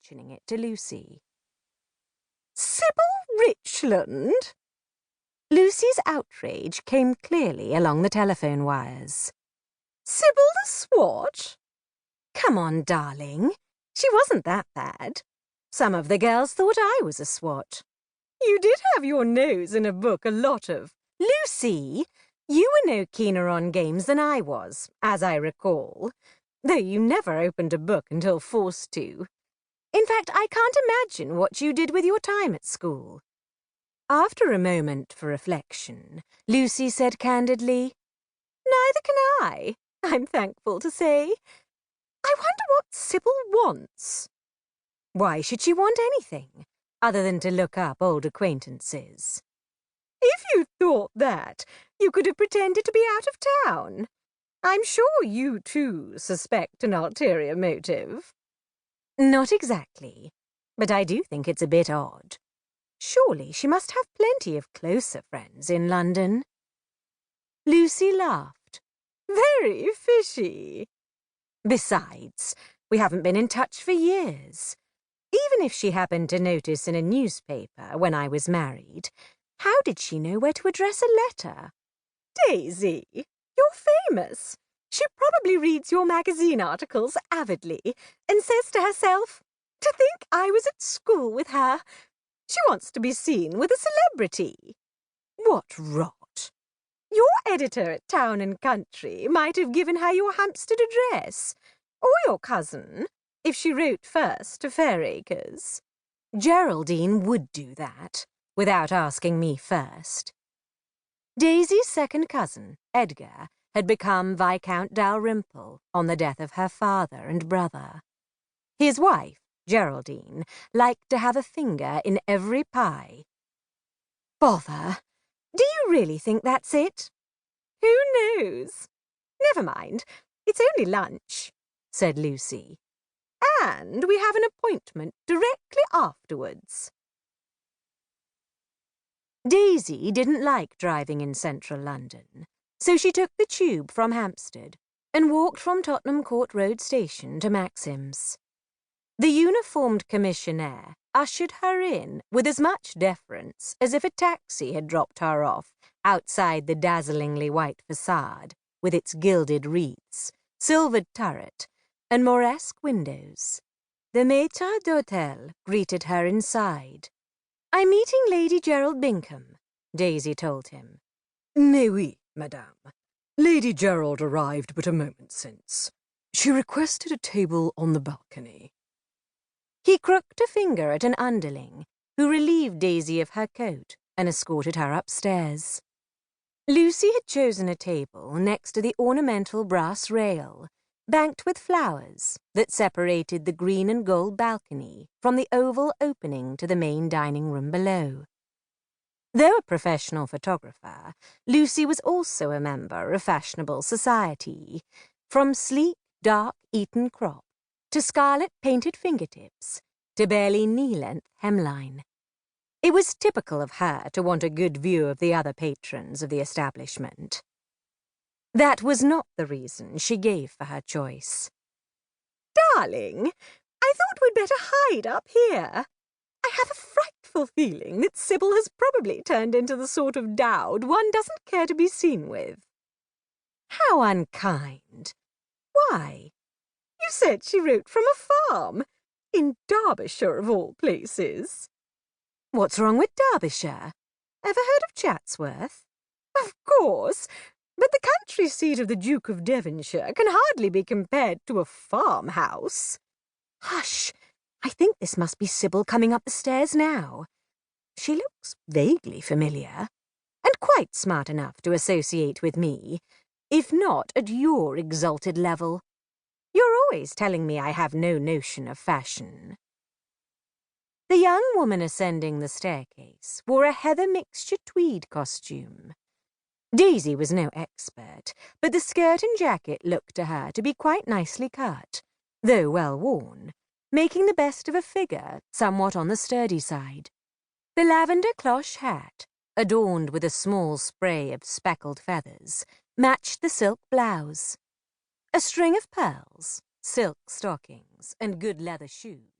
mentioning it to Lucy. "Sybil Richland?" Lucy's outrage came clearly along the telephone wires. "Sybil the Swat? Come on, darling. She wasn't that bad. Some of the girls thought I was a swat. You did have your nose in a book a lot of... Lucy, you were no keener on games than I was, as I recall, though you never opened a book until forced to. In fact, I can't imagine what you did with your time at school." After a moment for reflection, Lucy said candidly, "Neither can I, I'm thankful to say. I wonder what Sybil wants." Why should she want anything, other than to look up old acquaintances? "If you thought that, you could have pretended to be out of town. I'm sure you, too, suspect an ulterior motive." "Not exactly, but I do think it's a bit odd. Surely she must have plenty of closer friends in London." Lucy laughed. "Very fishy. Besides, we haven't been in touch for years. Even if she happened to notice in a newspaper when I was married, how did she know where to address a letter? Daisy, you're famous. She probably reads your magazine articles avidly and says to herself, 'To think I was at school with her.' She wants to be seen with a celebrity." "What rot!" "Your editor at Town and Country might have given her your Hampstead address, or your cousin, if she wrote first to Fairacres." "Geraldine would do that, without asking me first." Daisy's second cousin, Edgar, had become Viscount Dalrymple on the death of her father and brother. His wife, Geraldine, liked to have a finger in every pie. "Bother! Do you really think that's it?" "Who knows? Never mind, it's only lunch," said Lucy. "And we have an appointment directly afterwards." Daisy didn't like driving in central London, so she took the tube from Hampstead and walked from Tottenham Court Road Station to Maxim's. The uniformed commissionaire ushered her in with as much deference as if a taxi had dropped her off outside the dazzlingly white facade with its gilded wreaths, silvered turret, and Moresque windows. The maître d'hôtel greeted her inside. "I'm meeting Lady Gerald Bingham," Daisy told him. "Mais oui, madame. Lady Gerald arrived but a moment since. She requested a table on the balcony." He crooked a finger at an underling, who relieved Daisy of her coat and escorted her upstairs. Lucy had chosen a table next to the ornamental brass rail, banked with flowers, that separated the green and gold balcony from the oval opening to the main dining room below. Though a professional photographer, Lucy was also a member of fashionable society, from sleek, dark Eton crop to scarlet painted fingertips to barely knee-length hemline. It was typical of her to want a good view of the other patrons of the establishment. That was not the reason she gave for her choice. "Darling, I thought we'd better hide up here. I have a frightful feeling that Sybil has probably turned into the sort of dowd one doesn't care to be seen with." "How unkind. Why?" "You said she wrote from a farm. In Derbyshire, of all places." "What's wrong with Derbyshire? Ever heard of Chatsworth?" "Of course, but the country seat of the Duke of Devonshire can hardly be compared to a farmhouse." "Hush! I think this must be Sybil coming up the stairs now. She looks vaguely familiar, and quite smart enough to associate with me, if not at your exalted level. You're always telling me I have no notion of fashion." The young woman ascending the staircase wore a heather mixture tweed costume. Daisy was no expert, but the skirt and jacket looked to her to be quite nicely cut, though well worn, making the best of a figure somewhat on the sturdy side. The lavender cloche hat, adorned with a small spray of speckled feathers, matched the silk blouse. A string of pearls, silk stockings, and good leather shoes